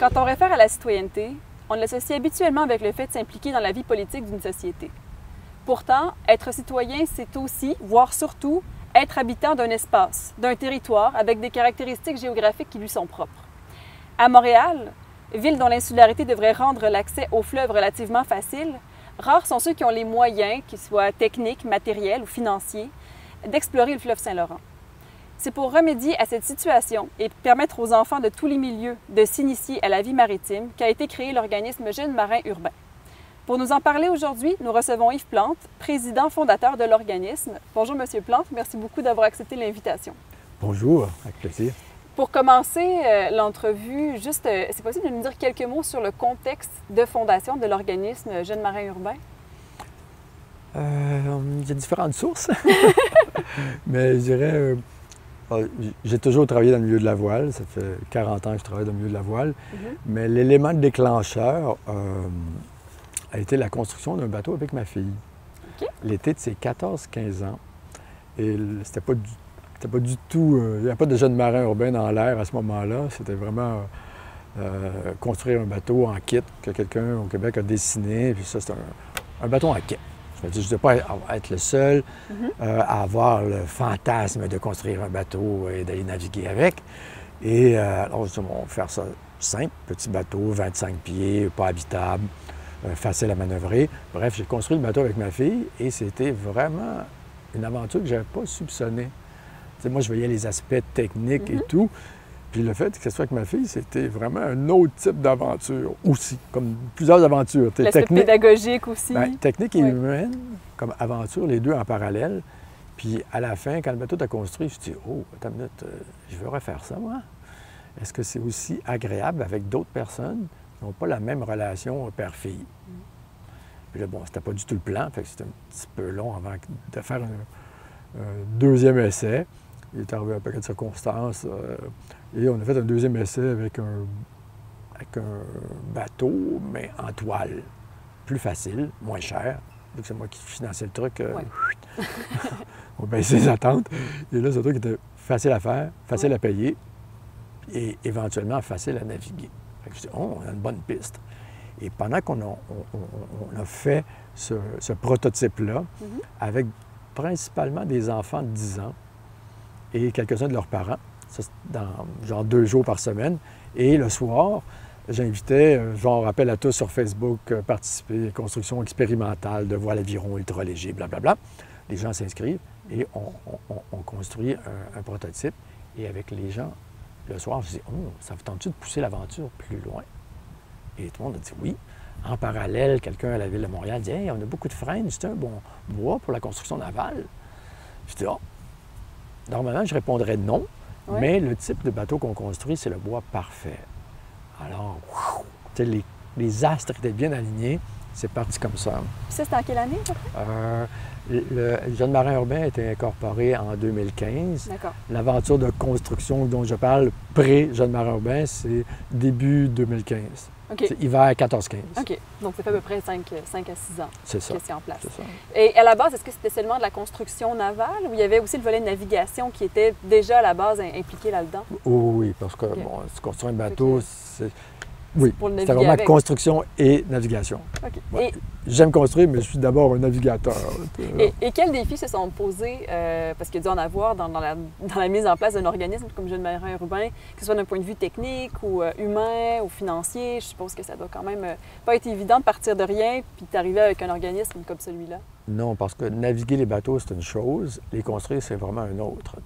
Quand on réfère à la citoyenneté, on l'associe habituellement avec le fait de s'impliquer dans la vie politique d'une société. Pourtant, être citoyen, c'est aussi, voire surtout, être habitant d'un espace, d'un territoire avec des caractéristiques géographiques qui lui sont propres. À Montréal, ville dont l'insularité devrait rendre l'accès au fleuve relativement facile, rares sont ceux qui ont les moyens, qu'ils soient techniques, matériels ou financiers, d'explorer le fleuve Saint-Laurent. C'est pour remédier à cette situation et permettre aux enfants de tous les milieux de s'initier à la vie maritime qu'a été créé l'organisme Jeunes Marins Urbains. Pour nous en parler aujourd'hui, nous recevons Yves Plante, président fondateur de l'organisme. Bonjour, Monsieur Plante. Merci beaucoup d'avoir accepté l'invitation. Bonjour, avec plaisir. Pour commencer l'entrevue, c'est possible de nous dire quelques mots sur le contexte de fondation de l'organisme Jeunes Marins Urbains? Il y a différentes sources, mais je dirais, j'ai toujours travaillé dans le milieu de la voile, ça fait 40 ans que je travaille dans le milieu de la voile, mais l'élément déclencheur a été la construction d'un bateau avec ma fille. Okay. L'été de ses 14-15 ans, et c'était pas du tout, il n'y avait pas de jeunes marins urbains dans l'air à ce moment-là, c'était vraiment construire un bateau en kit que quelqu'un au Québec a dessiné, puis ça, c'est un bateau en kit. Je ne disais pas être le seul à avoir le fantasme de construire un bateau et d'aller naviguer avec. Et alors, je dis, on va faire ça simple, petit bateau, 25 pieds, pas habitable, facile à manœuvrer. Bref, j'ai construit le bateau avec ma fille et c'était vraiment une aventure que je n'avais pas soupçonnée. Tu sais, moi, je voyais les aspects techniques et tout. Puis le fait que ce soit avec ma fille, c'était vraiment un autre type d'aventure aussi, comme plusieurs aventures. L'aspect pédagogique aussi. Bien, technique et humaine, comme aventure, les deux en parallèle. Puis à la fin, quand le bateau est construit, je me dis, oh, attends une minute, je veux refaire ça, moi. Est-ce que c'est aussi agréable avec d'autres personnes qui n'ont pas la même relation père-fille? Puis là, bon, c'était pas du tout le plan, fait que c'était un petit peu long avant de faire un deuxième essai. Il est arrivé un paquet de circonstances. Et on a fait un deuxième essai avec un bateau, mais en toile. Plus facile, moins cher. Vu que c'est moi qui finançais le truc, on baissait les attentes. Et là, ce truc était facile à faire, facile à payer et éventuellement facile à naviguer. Fait que je dis, oh, on a une bonne piste. Et pendant qu'on a fait ce prototype-là, avec principalement des enfants de 10 ans, et quelques-uns de leurs parents, ça, dans genre 2 jours par semaine. Et le soir, j'invitais, genre appel à tous sur Facebook, participer à construction expérimentale de voile aviron ultra-léger, blablabla. Les gens s'inscrivent et on construit un prototype. Et avec les gens, le soir, je dis, oh, ça vous tente-tu de pousser l'aventure plus loin? Et tout le monde a dit oui. En parallèle, quelqu'un à la Ville de Montréal dit, hey, on a beaucoup de freins, c'est un bon bois pour la construction navale. Je dis, oh. Normalement, je répondrais non, mais le type de bateau qu'on construit, c'est le bois parfait. Alors, les astres étaient bien alignés, c'est parti comme ça. Puis ça, c'était en quelle année, à peu près? Le Jeunes Marins Urbains a été incorporé en 2015. D'accord. L'aventure de construction dont je parle, pré-Jeunes Marins Urbains, c'est début 2015. Okay. C'est hiver 14-15. OK. Donc, ça fait à peu près 5 à 6 ans que c'est en place. C'est ça. Et à la base, est-ce que c'était seulement de la construction navale ou il y avait aussi le volet de navigation qui était déjà à la base impliqué là-dedans? Oui, parce que, bon, construire un bateau, c'est... Oui, c'était vraiment avec. Construction et navigation. Okay. Ouais. J'aime construire, mais je suis d'abord un navigateur. Et quels défis se sont posés, parce qu'il y a dû en avoir dans la mise en place d'un organisme comme Jeunes Marins Urbains, que ce soit d'un point de vue technique ou humain ou financier, je suppose que ça doit quand même pas être évident de partir de rien puis d'arriver avec un organisme comme celui-là. Non, parce que naviguer les bateaux, c'est une chose, les construire, c'est vraiment un autre.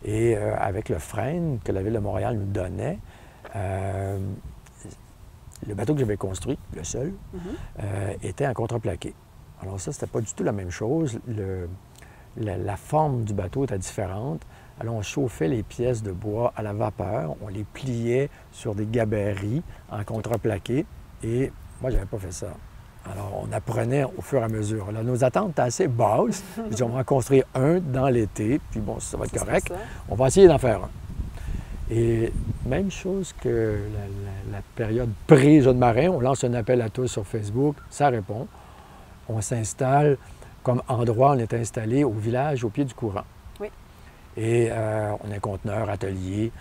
Et avec le frein que la Ville de Montréal nous donnait, le bateau que j'avais construit, le seul, était en contreplaqué. Alors ça, c'était pas du tout la même chose. La forme du bateau était différente. Alors on chauffait les pièces de bois à la vapeur, on les pliait sur des gabaris en contreplaqué et moi, j'avais pas fait ça. Alors on apprenait au fur et à mesure. Là, nos attentes étaient assez basses. Je dis, on va en construire un dans l'été, puis bon, ça va être correct. On va essayer d'en faire un. Et même chose que la période pré-Jeunes Marins, on lance un appel à tous sur Facebook, ça répond. On s'installe comme endroit, on est installé au village au pied du courant. Oui. Et on a un conteneur atelier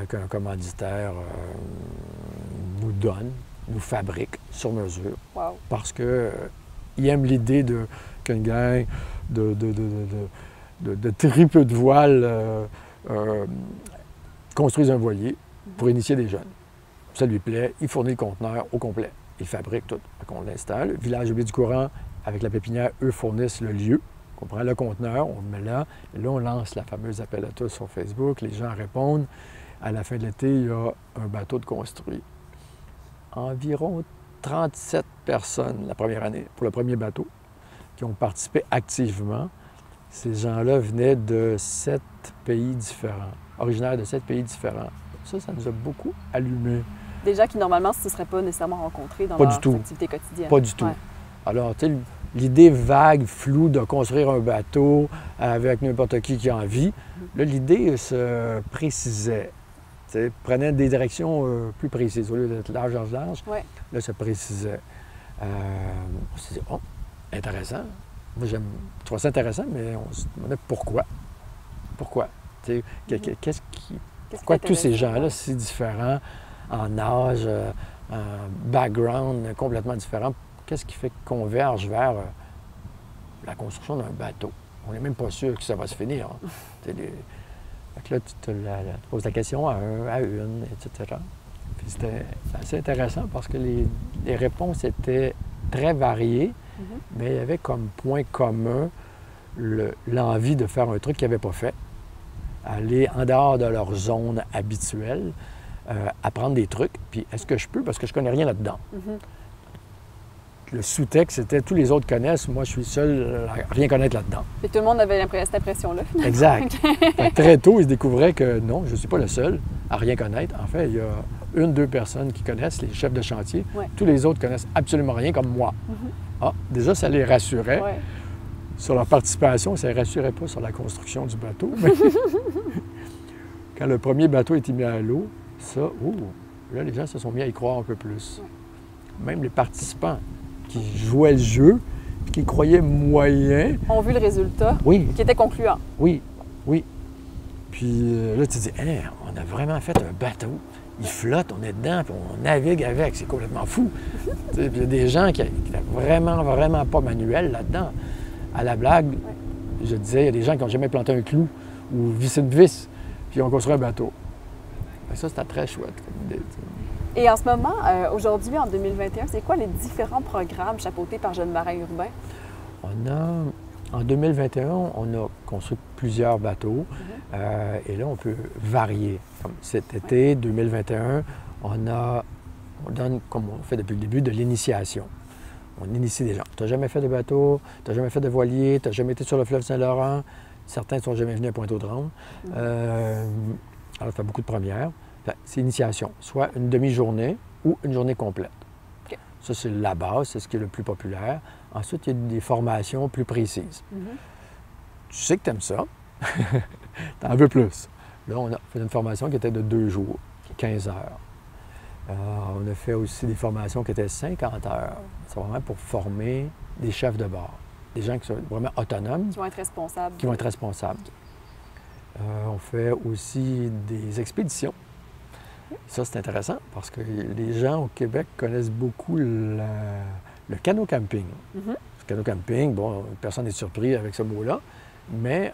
qu'un commanditaire nous donne, nous fabrique sur mesure. Wow. Parce qu'il aime l'idée qu'une gang de tripes de voile construise un voilier pour initier des jeunes. Ça lui plaît, il fournit le conteneur au complet. Il fabrique tout. On l'installe. Le village du courant, avec la pépinière, eux fournissent le lieu. On prend le conteneur, on le met là, et là, on lance la fameuse appel à tous sur Facebook. Les gens répondent. À la fin de l'été, il y a un bateau de construit. Environ 37 personnes la première année, pour le premier bateau, qui ont participé activement. Ces gens-là venaient de 7 pays différents, originaires de 7 pays différents. Ça nous a beaucoup allumé. Des gens qui, normalement, ne se seraient pas nécessairement rencontrés dans leur activité quotidienne. Pas du tout. Alors, tu sais, l'idée vague, floue de construire un bateau avec n'importe qui a envie, là, l'idée se précisait. Prenait des directions plus précises. Au lieu d'être large, là, ça précisait. On s'est dit, oh, intéressant. Moi, je trouve ça intéressant, mais on se demandait pourquoi. Pourquoi? Pourquoi tous ces gens-là, si différents, en âge, en background complètement différent, qu'est-ce qui fait qu'on converge vers la construction d'un bateau? On n'est même pas sûr que ça va se finir. Fait que là, tu poses la question à un, à une, etc. Puis c'était assez intéressant parce que les réponses étaient très variées, mais il y avait comme point commun l'envie de faire un truc qu'ils n'avaient pas fait, aller en dehors de leur zone habituelle, apprendre des trucs, puis est-ce que je peux, parce que je ne connais rien là-dedans. Le sous-texte, c'était tous les autres connaissent, moi je suis seul à rien connaître là-dedans. Et tout le monde avait cette impression-là. Exact. Très tôt, ils se découvraient que non, je ne suis pas le seul à rien connaître. En fait, il y a 1-2 personnes qui connaissent, les chefs de chantier. Tous les autres connaissent absolument rien, comme moi. Ah, déjà, ça les rassurait. Sur leur participation, ça ne les rassurait pas sur la construction du bateau. Mais quand le premier bateau a été mis à l'eau, là, les gens se sont mis à y croire un peu plus. Même les participants qui jouaient le jeu, puis qui croyaient moyen. Ont vu le résultat, qui était concluant. Oui. Puis là, tu te dis, hey, on a vraiment fait un bateau. Il flotte, on est dedans, puis on navigue avec. C'est complètement fou. Puis il y a des gens qui n'étaient vraiment pas manuels là-dedans. À la blague, je disais, il y a des gens qui n'ont jamais planté un clou ou vissé une vis, puis ils ont construit un bateau. Ça, c'était très chouette comme idée. Et en ce moment, aujourd'hui, en 2021, c'est quoi les différents programmes chapeautés par Jeunes Marins Urbains? En 2021, on a construit plusieurs bateaux et là, on peut varier. Comme cet été 2021, on donne, comme on fait depuis le début, de l'initiation. On initie des gens. Tu n'as jamais fait de bateau, tu n'as jamais fait de voilier, tu n'as jamais été sur le fleuve Saint-Laurent. Certains ne sont jamais venus à Pointe-aux-Trembles. Alors, ça fait beaucoup de premières. C'est initiation, soit une demi-journée ou une journée complète. Ça, c'est la base, c'est ce qui est le plus populaire. Ensuite, il y a des formations plus précises. Tu sais que tu aimes ça, tu en veux plus. Là, on a fait une formation qui était de 2 jours, 15 heures. On a fait aussi des formations qui étaient 50 heures. C'est vraiment pour former des chefs de bord, des gens qui sont vraiment autonomes. Qui vont être responsables. Qui vont être responsables. On fait aussi des expéditions. Ça, c'est intéressant parce que les gens au Québec connaissent beaucoup le canot camping. Le canot camping, bon, personne n'est surpris avec ce mot-là, mais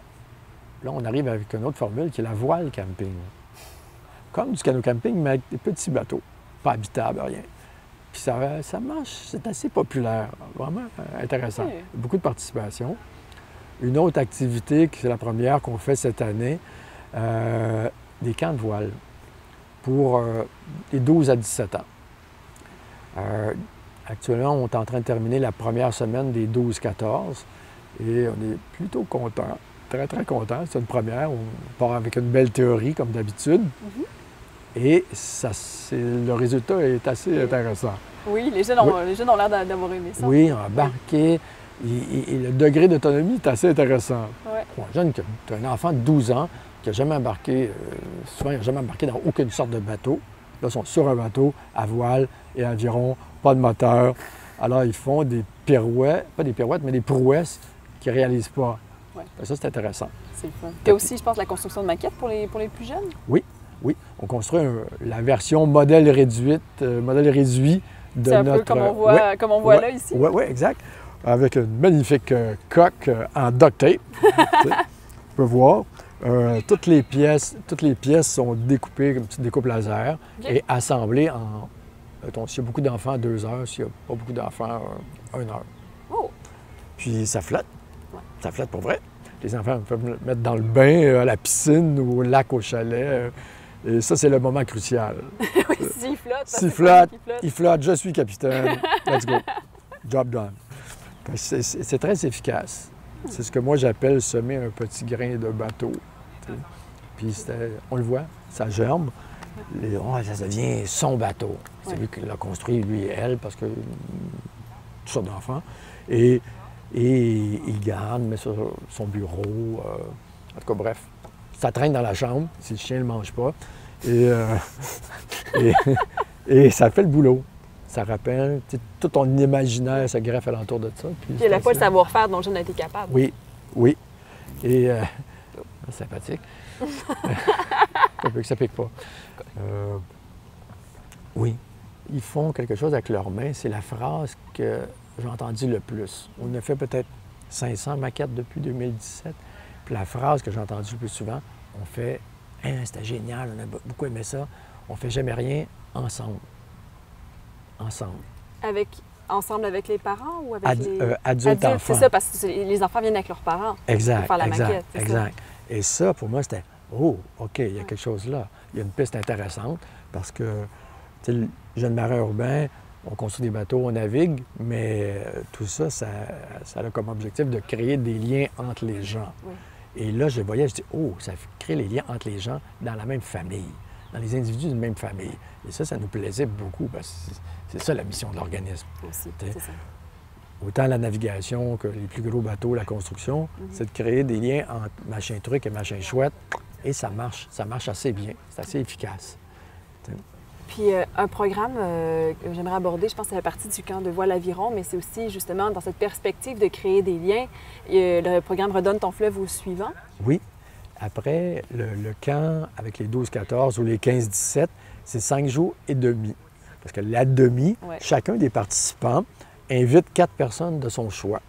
là, on arrive avec une autre formule qui est la voile camping. Comme du canot camping, mais avec des petits bateaux, pas habitables, rien. Puis ça marche, c'est assez populaire, vraiment intéressant. Beaucoup de participation. Une autre activité, qui c'est la première qu'on fait cette année, des camps de voile pour les 12 à 17 ans. Actuellement, on est en train de terminer la première semaine des 12-14 et on est plutôt contents, très, très contents. C'est une première, on part avec une belle théorie comme d'habitude et le résultat est assez intéressant. Oui, les jeunes ont l'air d'avoir aimé ça. Oui, embarqué. Et le degré d'autonomie est assez intéressant. Pour un jeune qui a un enfant de 12 ans, qui n'a jamais embarqué, souvent il n'a jamais embarqué dans aucune sorte de bateau. Là, ils sont sur un bateau, à voile et aviron, pas de moteur. Alors, ils font des pirouettes, pas des pirouettes, mais des prouesses qu'ils ne réalisent pas. Ça, c'est intéressant. C'est le fun. Il y a aussi, je pense, la construction de maquettes pour les plus jeunes. Oui. On construit la version modèle réduit de c'est un notre... peu comme on voit là, ici. Oui, exact. Avec une magnifique coque en duct tape. Tu peux voir. Toutes les pièces sont découpées comme une petite découpe laser et assemblées en... S'il y a beaucoup d'enfants, 2 heures. S'il n'y a pas beaucoup d'enfants, 1 heure. Oh! Puis ça flotte. Ouais. Ça flotte pour vrai. Les enfants peuvent le mettre dans le bain, à la piscine ou au lac, au chalet. Et ça, c'est le moment crucial. Oui, s'il flotte. S'il flotte, il flotte, je suis capitaine. Let's go. Job done. C'est très efficace. C'est ce que moi j'appelle semer un petit grain de bateau. Puis on le voit, ça germe. Ça devient son bateau. C'est lui qui l'a construit, lui et elle, parce que toutes sortes d'enfants. Et il garde, met sur son bureau. En tout cas, bref, ça traîne dans la chambre si le chien ne le mange pas. Et ça fait le boulot. Ça rappelle, tout ton imaginaire se greffe alentour de ça. Puis il y a la fois le savoir-faire dont Jeanne a été capable. Oui. Et sympathique. Un peu que ça pique pas. Oui. Ils font quelque chose avec leurs mains. C'est la phrase que j'ai entendue le plus. On a fait peut-être 500 maquettes depuis 2017. Puis la phrase que j'ai entendue le plus souvent, on fait « Hein, c'était génial, on a beaucoup aimé ça. On fait jamais rien ensemble. » Ensemble. Ensemble avec les parents ou avec les... Adultes, enfants. C'est ça, parce que les enfants viennent avec leurs parents pour faire la maquette. Exact. Et ça, pour moi, c'était « Oh, OK, il y a quelque chose là. Il y a une piste intéressante. » Parce que, tu sais, le jeune marin urbain, on construit des bateaux, on navigue, mais tout ça, ça a comme objectif de créer des liens entre les gens. Oui. Et là, je voyais, je dis, oh, ça crée les liens entre les gens dans la même famille, dans les individus d'une même famille. Et ça nous plaisait beaucoup, parce que c'est ça la mission de l'organisme. Aussi, c'est ça. Autant la navigation que les plus gros bateaux, la construction, c'est de créer des liens entre machin truc et machin chouette. Et ça marche assez bien, c'est assez efficace. Puis un programme que j'aimerais aborder, je pense que ça fait partie du camp de Voile Aviron, mais c'est aussi justement dans cette perspective de créer des liens. Le programme Redonne ton fleuve au suivant. Oui. Après, le camp avec les 12-14 ou les 15-17, c'est 5 jours et demi. Parce que la demi, chacun des participants invite 4 personnes de son choix.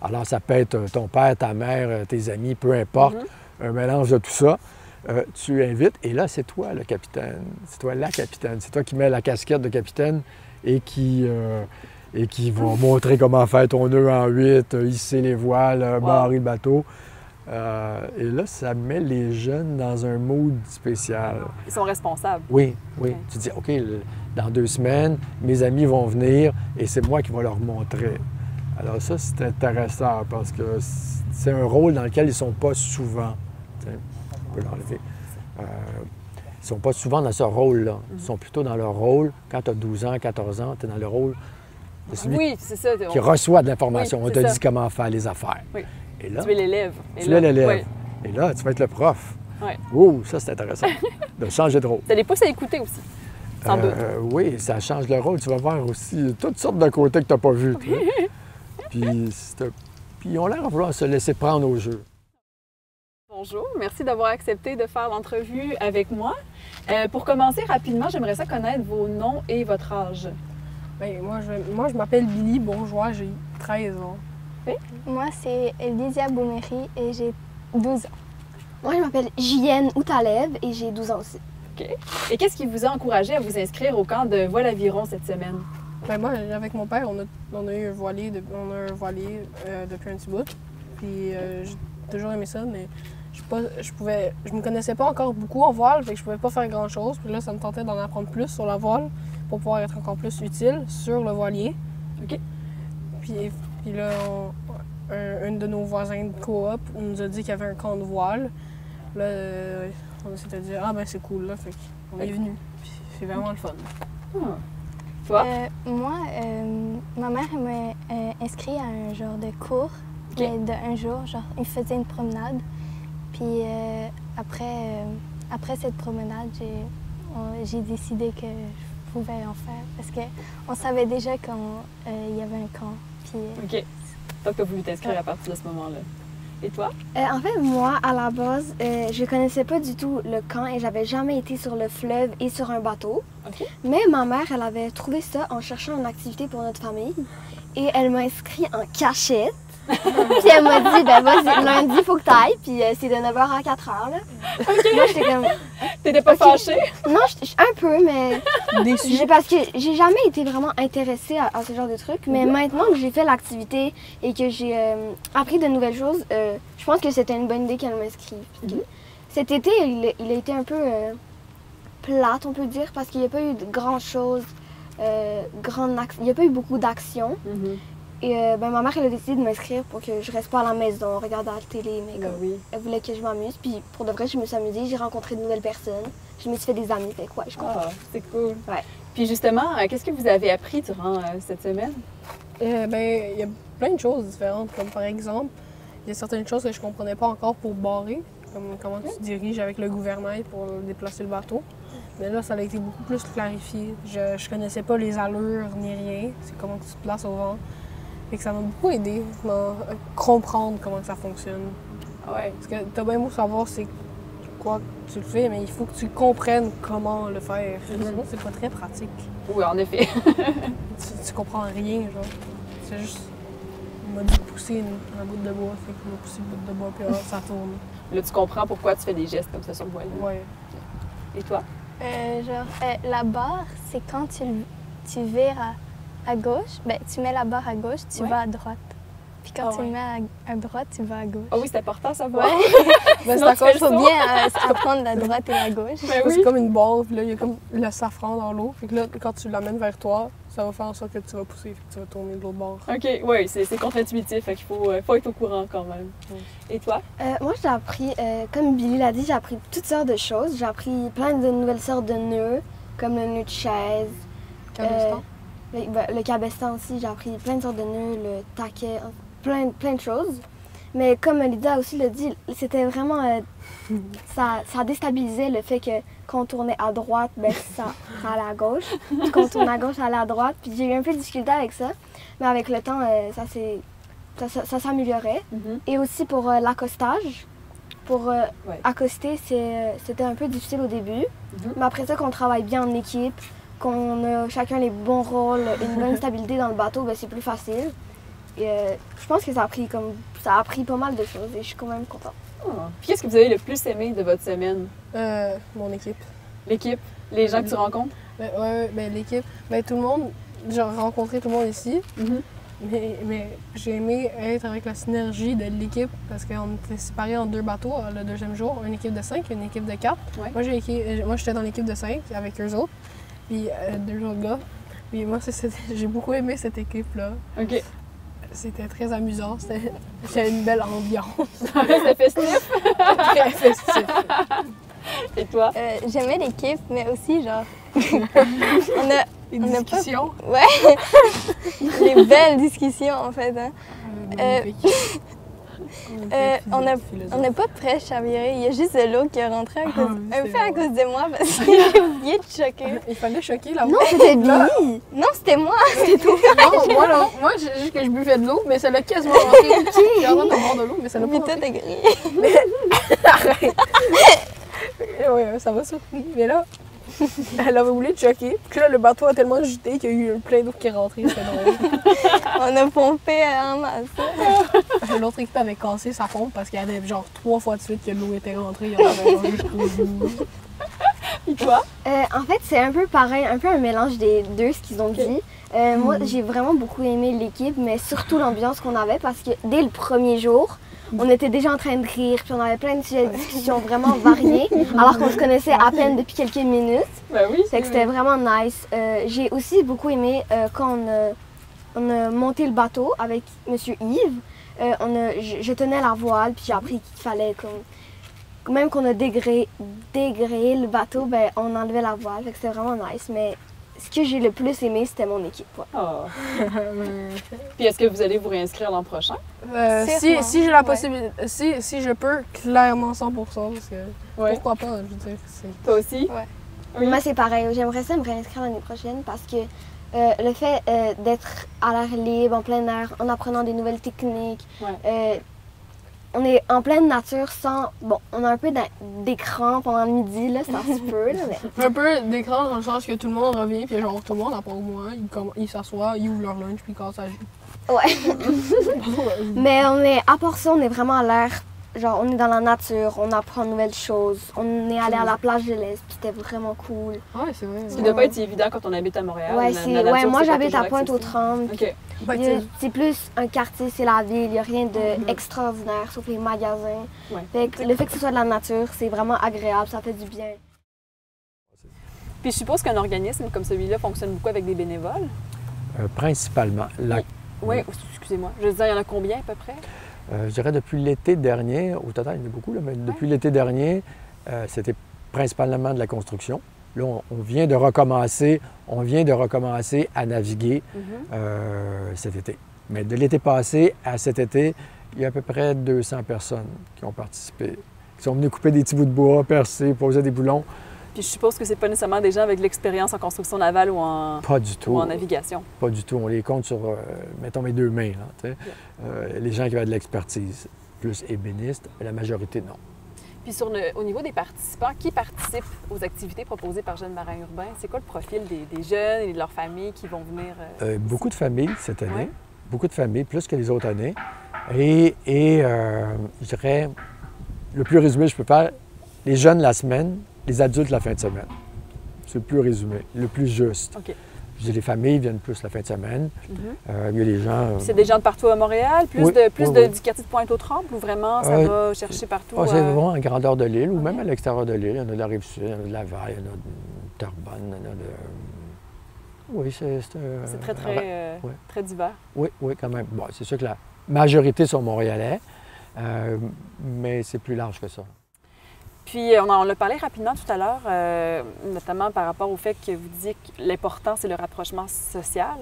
Alors, ça peut être ton père, ta mère, tes amis, peu importe, un mélange de tout ça. Tu invites, et là, c'est toi le capitaine. C'est toi la capitaine. C'est toi qui mets la casquette de capitaine et qui va montrer comment faire ton nœud en 8, hisser les voiles, barrer le bateau. Et là, ça met les jeunes dans un mood spécial. Ils sont responsables. Oui. Okay. Tu dis, OK, dans 2 semaines, mes amis vont venir et c'est moi qui vais leur montrer. Alors ça, c'est intéressant parce que c'est un rôle dans lequel ils ne sont pas souvent. On peut l'enlever. Ils ne sont pas souvent dans ce rôle-là. Ils sont plutôt dans leur rôle. Quand tu as 12 ans, 14 ans, tu es dans le rôle de celui qui reçoit de l'information. On te dit comment faire les affaires. Oui. Et là, tu es l'élève. Tu es l'élève. Et là, tu vas être le prof. Oui. Oh, ça, c'est intéressant. De changer de rôle. Ça les pousse à écouter aussi, sans doute. Oui, ça change le rôle. Tu vas voir aussi toutes sortes de côtés que tu n'as pas vus. Puis ils ont l'air de vouloir se laisser prendre au jeu. Bonjour, merci d'avoir accepté de faire l'entrevue avec moi. Pour commencer rapidement, j'aimerais ça connaître vos noms et votre âge. Bien, moi, je m'appelle Billy Bourgeois, j'ai 13 ans. Oui? Moi, c'est Lydia Bouméry et j'ai 12 ans. Moi, je m'appelle Julienne Outalev et j'ai 12 ans aussi. OK. Et qu'est-ce qui vous a encouragé à vous inscrire au camp de Voile Aviron cette semaine? Bien, moi, avec mon père, on a eu un voilier, depuis un petit bout. Puis j'ai toujours aimé ça, mais je me connaissais pas encore beaucoup en voile, fait que je pouvais pas faire grand-chose. Puis là, ça me tentait d'en apprendre plus sur la voile pour pouvoir être encore plus utile sur le voilier. OK. Puis là, un de nos voisins de coop nous a dit qu'il y avait un camp de voile. Là, on s'était dit, ah ben c'est cool, là, fait qu'on est venu. Puis c'est vraiment le fun. Toi? Moi, ma mère m'a inscrit à un genre de cours, mais d'un jour, genre, il faisait une promenade. Puis après cette promenade, j'ai décidé que je pouvais en faire parce qu'on savait déjà qu'il y avait un camp. Puis, OK. Donc, tu as voulu t'inscrire à partir de ce moment-là. Et toi? En fait, moi, à la base, je connaissais pas du tout le camp et j'avais jamais été sur le fleuve et sur un bateau. OK. Mais ma mère, elle avait trouvé ça en cherchant une activité pour notre famille et elle m'a inscrit en cachette. Puis elle m'a dit, ben vas-y, lundi, il faut que t'ailles, puis c'est de 9h à 4h, là. Moi, j'étais comme... T'étais pas fâchée? Non, un peu, mais... Déçue. Parce que j'ai jamais été vraiment intéressée à ce genre de trucs, mais maintenant que j'ai fait l'activité et que j'ai appris de nouvelles choses, je pense que c'était une bonne idée qu'elle m'inscrive. Cet été, il a été un peu plate, on peut dire, parce qu'il n'y a pas eu de grand-chose, il n'y a pas eu beaucoup d'action. Et ben, ma mère, elle a décidé de m'inscrire pour que je reste pas à la maison, regarder la télé, mais Ben oui. elle voulait que je m'amuse. Puis pour de vrai, je me suis amusée, j'ai rencontré de nouvelles personnes, je me suis fait des amis, fait quoi, je comprends. Ah, c'est cool. Ouais. Puis justement, qu'est-ce que vous avez appris durant cette semaine? Ben, il y a plein de choses différentes. Comme par exemple, il y a certaines choses que je comprenais pas encore pour barrer, comme comment tu diriges avec le gouvernail pour déplacer le bateau. Mais là, ça a été beaucoup plus clarifié. Je connaissais pas les allures ni rien. C'est comment tu te places au vent. Fait que ça m'a beaucoup aidé à comprendre comment ça fonctionne. Ouais. Parce que t'as bien beau savoir c'est quoi que tu le fais, mais il faut que tu comprennes comment le faire. Sinon, c'est pas très pratique. Oui, en effet. Tu comprends rien, genre. C'est juste... Il m'a dit de pousser un bout de bois, fait qu'il m'a poussé le bout de bois, puis là, ça tourne. Là, tu comprends pourquoi tu fais des gestes comme ça sur le voilier. Ouais. Et toi? La barre, c'est quand tu vires à gauche, ben, tu mets la barre à gauche, tu Ouais. vas à droite. Puis quand Ah tu ouais. le mets à droite, tu vas à gauche. Ah oui, c'est important à savoir. Ouais, Ben, Sinon, tu fais il le faut saut. bien apprendre la droite et la gauche. Ben C'est oui. comme une barre, puis là, il y a comme le safran dans l'eau. Fait que là, quand tu l'amènes vers toi, ça va faire en sorte que tu vas pousser, fait que tu vas tourner de l'autre bord. OK, oui, c'est contre-intuitif, fait qu'il faut être au courant quand même. Et toi? Moi, j'ai appris, comme Billy l'a dit, j'ai appris toutes sortes de choses. J'ai appris plein de nouvelles sortes de nœuds, comme le nœud de chaise. Cabestan. Le cabestan aussi, j'ai appris plein de sortes de nœuds, le taquet, plein de choses. Mais comme Lydia aussi l'a dit, c'était vraiment... ça déstabilisait le fait que quand on tournait à droite, ben, ça allait à gauche. Puis quand on tournait à gauche, ça allait à droite. Puis j'ai eu un peu de difficulté avec ça. Mais avec le temps, ça s'améliorait. Et aussi pour l'accostage. Pour accoster, c'était un peu difficile au début. Mais après ça, qu'on travaille bien en équipe, qu'on a chacun les bons rôles, une bonne stabilité dans le bateau, ben, c'est plus facile. Et je pense que ça a appris pas mal de choses et je suis quand même contente. Ah. Puis qu'est-ce que vous avez le plus aimé de votre semaine? Mon équipe. L'équipe? Les gens que tu rencontres? Ben, l'équipe. Ben, tout le monde, j'ai rencontré tout le monde ici. Mais j'ai aimé être avec la synergie de l'équipe parce qu'on était séparés en 2 bateaux le deuxième jour, une équipe de 5 et une équipe de 4. Ouais. Moi, j'étais dans l'équipe de 5 avec eux autres, puis 2 autres gars. Puis moi, j'ai beaucoup aimé cette équipe-là. OK. C'était très amusant, c'était une belle ambiance. C'était festif? Très festif. Et toi? J'aimais l'équipe, mais aussi, genre, Les On a pas- discussions. ouais, les belles discussions, en fait. Hein. Magnifique. On n'a pas prêt chaviré, il y a juste de l'eau qui est rentrée Ah un peu à cause de moi parce que j'ai oublié de choquer. Il fallait choquer la Non, c'était Billy! Non, c'était moi! Non, moi, non. Moi, j'ai juste que je buvais de l'eau, mais ça l'a quasiment rentré. J'ai en train de boire de l'eau, mais ça l'a pas Mais rentré. toi, t'as grillé. Arrête! Oui, ça m'a surpris. Mais là, elle avait voulu te choquer. Puis là, le bateau a tellement gité qu'il y a eu plein d'eau qui est rentrée. C'était drôle. On a pompé en masse. L'autre équipe avait cassé sa pompe parce qu'il y avait genre 3 fois de suite que l'eau était rentrée. Il y en avait genre jusqu'au bout. Et toi? En fait, c'est un peu pareil, un peu un mélange des deux, ce qu'ils ont dit. Moi, j'ai vraiment beaucoup aimé l'équipe, mais surtout l'ambiance qu'on avait parce que dès le premier jour, on était déjà en train de rire, puis on avait plein de sujets de discussion vraiment variés, alors qu'on se connaissait à peine depuis quelques minutes. Ben oui. Fait que c'était vraiment nice. J'ai aussi beaucoup aimé quand on a monté le bateau avec M. Yves. Je tenais la voile, puis j'ai appris qu'il fallait même qu'on a dégrayé le bateau, ben, on enlevait la voile. Fait que c'était vraiment nice. Mais ce que j'ai le plus aimé, c'était mon équipe. Ouais. Ah. Puis est-ce que vous allez vous réinscrire l'an prochain? Si j'ai la Ouais. possibilité, si je peux, clairement 100%, parce que Oui. pourquoi pas, je veux dire. Toi aussi? Ouais. Oui. Moi, c'est pareil. J'aimerais ça me réinscrire l'année prochaine parce que le fait d'être à l'air libre, en plein air, en apprenant des nouvelles techniques, on est en pleine nature sans... Bon, on a un peu d'écran pendant le midi, là, ça se peut, là, mais... Un peu d'écran dans le sens que tout le monde revient, puis genre tout le monde, à part moi, ils s'assoient, ils ouvrent leur lunch, puis ils cassent la jus. Ouais. Mais à part ça, on est vraiment à l'air. Genre, on est dans la nature, on apprend de nouvelles choses. On est allé à la plage de l'Est, puis c'était vraiment cool. Ouais, c'est vrai. Ce qui ne doit pas être évident quand on habite à Montréal. Ouais, La nature, moi c'est pas j'habite toujours à Pointe-aux-Trembles. OK. C'est plus un quartier, c'est la ville, il n'y a rien d'extraordinaire, sauf les magasins. Ouais. Fait que le fait que ce soit de la nature, c'est vraiment agréable, ça fait du bien. Puis je suppose qu'un organisme comme celui-là fonctionne beaucoup avec des bénévoles. Principalement. Oui, excusez-moi. Je veux dire, il y en a combien à peu près? Je dirais depuis l'été dernier, au total, il y en a beaucoup, là, mais depuis l'été dernier, c'était principalement de la construction. Là, on vient de recommencer à naviguer cet été. Mais de l'été passé à cet été, il y a à peu près 200 personnes qui ont participé, qui sont venues couper des petits bouts de bois, percer, poser des boulons. Puis je suppose que c'est pas nécessairement des gens avec de l'expérience en construction navale ou en, Pas du tout. ou en navigation. Pas du tout. On les compte sur, mettons, mes deux mains. Là, les gens qui avaient de l'expertise, plus ébénistes, mais la majorité, non. Puis au niveau des participants, qui participent aux activités proposées par Jeunes Marins Urbains? C'est quoi le profil des jeunes et de leurs familles qui vont venir? Beaucoup de familles cette année. Ouais. Beaucoup de familles, plus que les autres années. Et je dirais, le plus résumé je peux faire, les jeunes la semaine, les adultes la fin de semaine. C'est le plus résumé, le plus juste. OK. Je dis, les familles viennent plus la fin de semaine. Il y a les gens... C'est des gens de partout à Montréal, plus oui, du quartier de Pointe-aux-Trembles, ou vraiment ça va chercher partout? C'est vraiment en grandeur de l'île, ou même à l'extérieur de l'île. Il y en a de la Rive-Sud, il y en a de Laval, il y en a de Terrebonne, il y en a de... Oui, c'est très divers. Oui, quand même. Bon, c'est sûr que la majorité sont montréalais, mais c'est plus large que ça. Puis, on en a parlé rapidement tout à l'heure, notamment par rapport au fait que vous disiez que l'important, c'est le rapprochement social.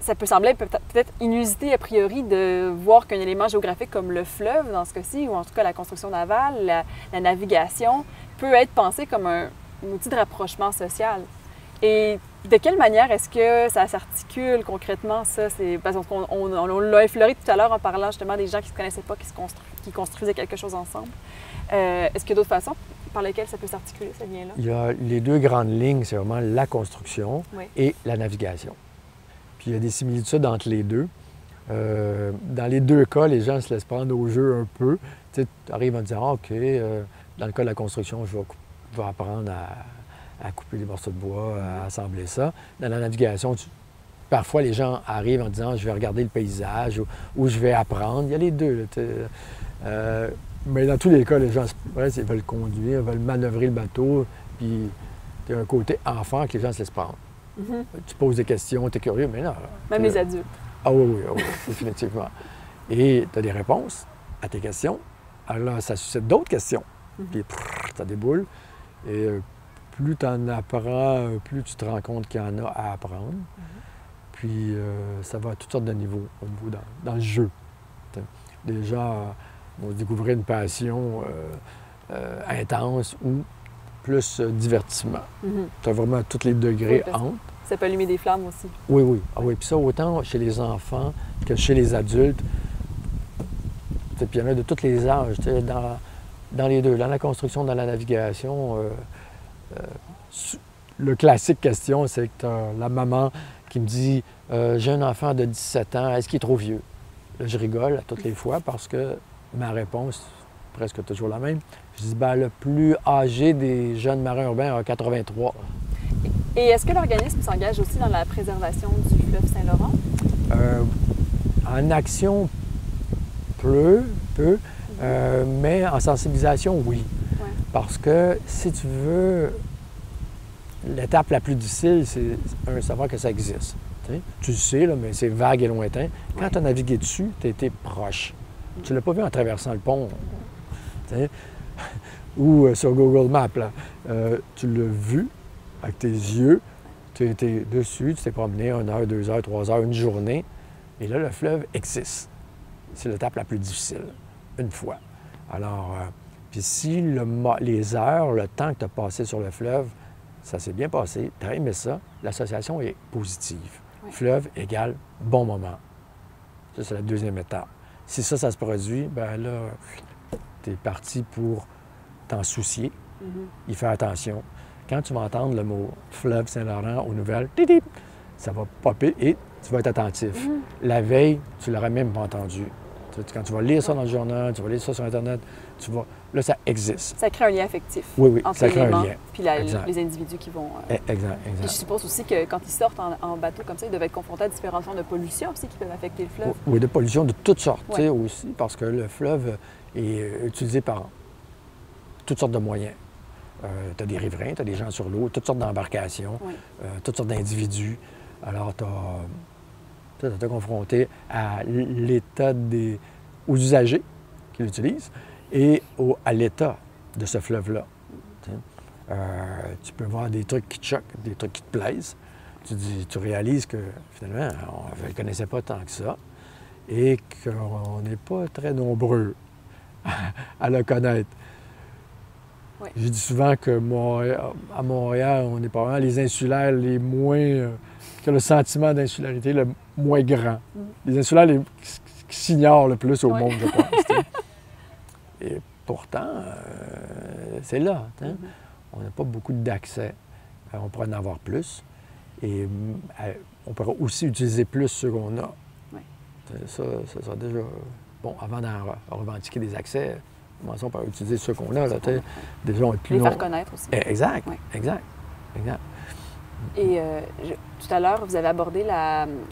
Ça peut sembler peut-être inusité a priori de voir qu'un élément géographique comme le fleuve, dans ce cas-ci, ou en tout cas la construction navale, la navigation, peut être pensé comme un outil de rapprochement social. Et de quelle manière est-ce que ça s'articule concrètement, ça? Parce qu'on l'a effleuré tout à l'heure en parlant justement des gens qui ne se connaissaient pas, qui construisaient quelque chose ensemble. Est-ce qu'il y a d'autres façons par lesquelles ça peut s'articuler, ce lien-là? Il y a les deux grandes lignes, c'est vraiment la construction et la navigation. Puis il y a des similitudes entre les deux. Dans les deux cas, les gens se laissent prendre au jeu un peu. Tu arrives à dire, OK, dans le cas de la construction, je vais apprendre à couper des morceaux de bois, à assembler ça. Dans la navigation, parfois les gens arrivent en disant, je vais regarder le paysage ou je vais apprendre. Il y a les deux. Là, mais dans tous les cas, les gens ils veulent conduire, ils veulent manœuvrer le bateau. Puis il y a un côté enfant que les gens se laissent prendre. Tu poses des questions, tu es curieux, mais non. Même les adultes. Ah oui, définitivement. Et tu as des réponses à tes questions. Alors là, ça suscite d'autres questions. Puis ça déboule. Et plus tu en apprends, plus tu te rends compte qu'il y en a à apprendre. Puis ça va à toutes sortes de niveaux au niveau dans le jeu. Des gens vont découvrir une passion intense ou plus divertissement. Tu as vraiment tous les degrés entre. Ça peut allumer des flammes aussi. Oui. Ah oui, puis ça, autant chez les enfants que chez les adultes. Puis il y en a de tous les âges, dans les deux. Dans la construction, dans la navigation, le classique question, c'est que tu as la maman qui me dit « J'ai un enfant de 17 ans, est-ce qu'il est trop vieux? » Là, je rigole à toutes les fois parce que ma réponse est presque toujours la même. Je dis « Le plus âgé des jeunes marins urbains a 83. » Et est-ce que l'organisme s'engage aussi dans la préservation du fleuve Saint-Laurent? En action, peu, mais en sensibilisation, oui. Ouais. Parce que si tu veux, l'étape la plus difficile, c'est savoir que ça existe. Tu le sais, là, mais c'est vague et lointain. Quand tu as navigué dessus, tu as été proche. Tu ne l'as pas vu en traversant le pont. Ou sur Google Maps. Là. Tu l'as vu avec tes yeux. Tu étais dessus, tu t'es promené 1 heure, 2 heures, 3 heures, une journée. Et là, le fleuve existe. C'est l'étape la plus difficile, une fois. Alors, puis si les heures, le temps que tu as passé sur le fleuve, ça s'est bien passé, tu as aimé ça, l'association est positive. Oui. Fleuve égale bon moment. Ça, c'est la deuxième étape. Si ça se produit, ben là, tu es parti pour t'en soucier, y faire attention. Quand tu vas entendre le mot fleuve Saint-Laurent aux nouvelles, tip, ça va popper et tu vas être attentif. La veille, tu l'aurais même pas entendu. Quand tu vas lire ça dans le journal, tu vas lire ça sur Internet, là, ça existe. Ça crée un lien affectif Oui, entre ça crée un lien. Puis les individus qui vont... Exact. Puis je suppose aussi que quand ils sortent en bateau comme ça, ils doivent être confrontés à différentes formes de pollution aussi qui peuvent affecter le fleuve. Oui, de pollution de toutes sortes Ouais. aussi, parce que le fleuve est utilisé par toutes sortes de moyens. Tu as des riverains, tu as des gens sur l'eau, toutes sortes d'embarcations, Oui. toutes sortes d'individus. Alors, tu es confronté à l'état aux usagers qui l'utilisent et à l'état de ce fleuve-là. Tu peux voir des trucs qui te choquent, des trucs qui te plaisent. Tu réalises que, finalement, on ne le connaissait pas tant que ça et qu'on n'est pas très nombreux à le connaître. Oui. Je dis souvent que à Montréal, on est pas vraiment les insulaires les moins... que le sentiment d'insularité le moins grand. Les insulaires qui s'ignorent le plus au Oui. monde, je pense. T'sais. Et pourtant, c'est là. On n'a pas beaucoup d'accès. On pourrait en avoir plus. Et on pourrait aussi utiliser plus ce qu'on a. Oui. Ça sera déjà... Bon, avant d'en revendiquer des accès, commençons par utiliser ce qu'on a. Là, déjà, on est plus Les long. faire connaître aussi. Exact, Oui. exact. Et tout à l'heure, vous avez abordé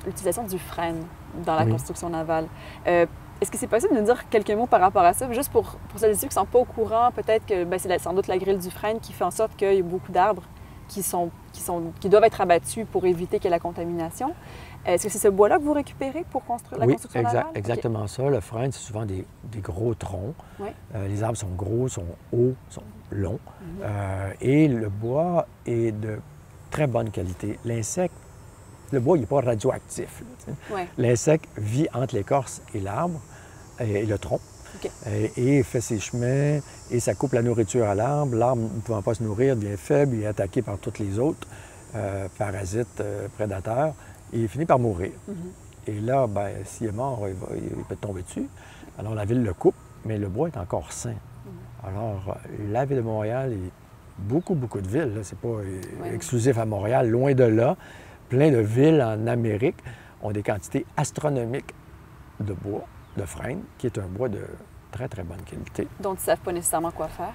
l'utilisation du frêne dans la Oui. construction navale. Est-ce que c'est possible de nous dire quelques mots par rapport à ça? Juste pour celles et ceux qui ne sont pas au courant, peut-être que c'est sans doute la grille du frêne qui fait en sorte qu'il y a beaucoup d'arbres qui doivent être abattus pour éviter qu'il y ait la contamination. Est-ce que c'est ce bois-là que vous récupérez pour construire la construction navale? Oui, exactement ça. Le frêne, c'est souvent des gros troncs. Oui. Les arbres sont gros, sont hauts, sont longs. Et le bois est de très bonne qualité. Le bois, il n'est pas radioactif. Oui. L'insecte vit entre l'écorce et l'arbre, et le tronc, OK. et fait ses chemins, et ça coupe la nourriture à l'arbre. L'arbre, ne pouvant pas se nourrir, devient faible, il est attaqué par tous les autres parasites, prédateurs, et il finit par mourir. Et là, s'il est mort, il peut tomber dessus. Alors la ville le coupe, mais le bois est encore sain. Alors, la ville de Montréal et beaucoup de villes, c'est pas exclusif à Montréal, loin de là, plein de villes en Amérique ont des quantités astronomiques de bois, de frêne, qui est un bois de très bonne qualité. Donc, ils ne savent pas nécessairement quoi faire.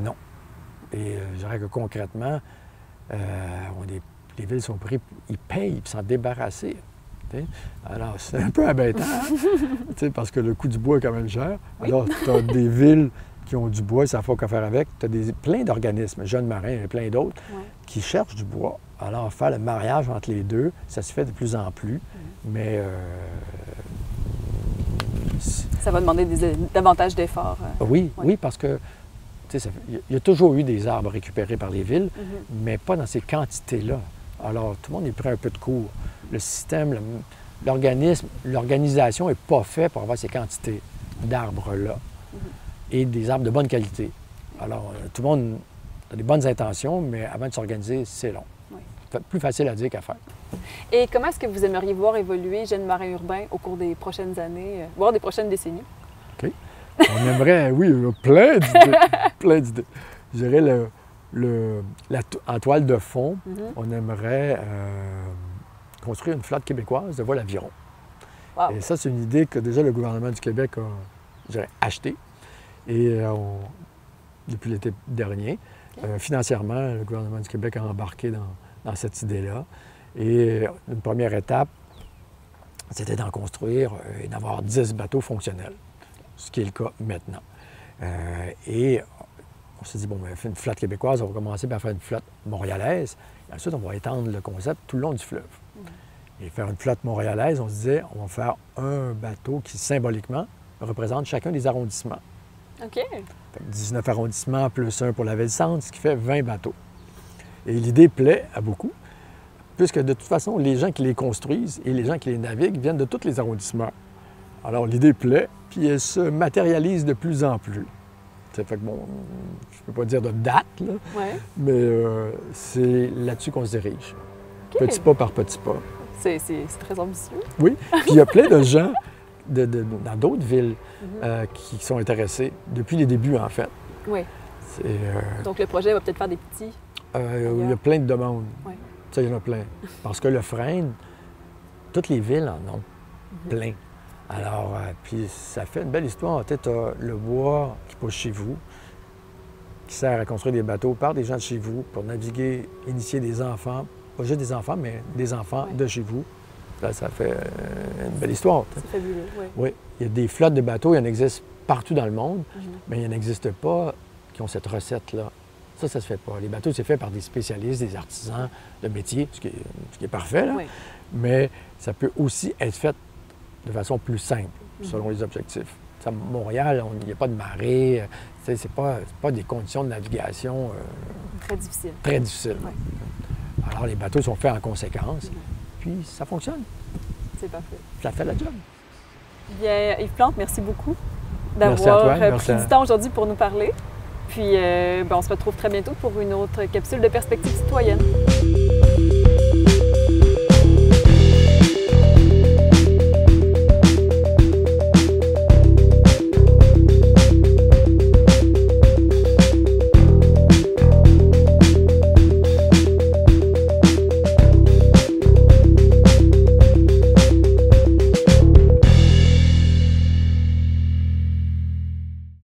Non. Et je dirais que concrètement, les villes sont pris, ils payent pour s'en débarrasser. T'sais. Alors, c'est un peu embêtant, parce que le coût du bois est quand même cher. Oui. Alors, tu as des villes qui ont du bois, ils ne savent pas quoi faire avec. Tu as plein d'organismes, Jeunes Marins et plein d'autres, qui cherchent du bois. Alors, faire le mariage entre les deux, ça se fait de plus en plus, mais... Ça va demander davantage d'efforts. Oui, parce que il y a toujours eu des arbres récupérés par les villes, mais pas dans ces quantités-là. Alors, tout le monde est pris un peu de court. Le système, l'organisation n'est pas fait pour avoir ces quantités d'arbres-là et des arbres de bonne qualité. Alors, tout le monde a des bonnes intentions, mais avant de s'organiser, c'est long. Oui. C'est plus facile à dire qu'à faire. Et comment est-ce que vous aimeriez voir évoluer Jeunes Marins urbains au cours des prochaines années, voire des prochaines décennies? OK. On aimerait, oui, plein d'idées. Plein d'idées. Je dirais en toile de fond, on aimerait construire une flotte québécoise de voile aviron. Wow. Et ça, c'est une idée que déjà le gouvernement du Québec a, je dirais, achetée. Et depuis l'été dernier, financièrement, le gouvernement du Québec a embarqué dans cette idée-là. Et une première étape, c'était d'en construire et d'avoir 10 bateaux fonctionnels, ce qui est le cas maintenant. Et on s'est dit, bon, on fait une flotte québécoise, on va commencer par faire une flotte montréalaise. Et ensuite, on va étendre le concept tout le long du fleuve. Et faire une flotte montréalaise, on se disait, on va faire un bateau qui, symboliquement, représente chacun des arrondissements. OK. Fait que 19 arrondissements plus un pour la ville-centre, ce qui fait 20 bateaux. Et l'idée plaît à beaucoup, puisque de toute façon, les gens qui les construisent et les gens qui les naviguent viennent de tous les arrondissements. Alors, l'idée plaît, puis elle se matérialise de plus en plus. Ça fait que, bon, je ne peux pas dire de date, là, mais c'est là-dessus qu'on se dirige. Okay. Petit pas par petit pas. C'est très ambitieux. Oui, puis il y a plein de gens dans d'autres villes qui sont intéressées, depuis les débuts, en fait. Oui. C'est, Donc, le projet va peut-être faire des petits. il y a plein de demandes. Oui. Ça, il y en a plein. Parce que le frêne, toutes les villes en ont plein. Alors, puis ça fait une belle histoire. Tu as le bois qui pousse chez vous, qui sert à construire des bateaux par des gens de chez vous pour naviguer, initier des enfants, pas juste des enfants, mais des enfants de chez vous. Là, ça fait une belle histoire. C'est fabuleux, oui. Oui, il y a des flottes de bateaux, il y en existe partout dans le monde, mais il n'existe pas qui ont cette recette-là. Ça se fait pas. Les bateaux, c'est fait par des spécialistes, des artisans de métier, ce qui est parfait, là. Oui. Mais ça peut aussi être fait de façon plus simple, selon les objectifs. À Montréal, il n'y a pas de marée, c'est pas des conditions de navigation Très difficile. très difficiles. Oui. Alors, les bateaux sont faits en conséquence, puis ça fonctionne. C'est parfait. Ça fait la job. Bien, Yves Plante, merci beaucoup Merci à d'avoir toi, merci pris à- du temps aujourd'hui pour nous parler. Puis, on se retrouve très bientôt pour une autre capsule de perspective citoyenne.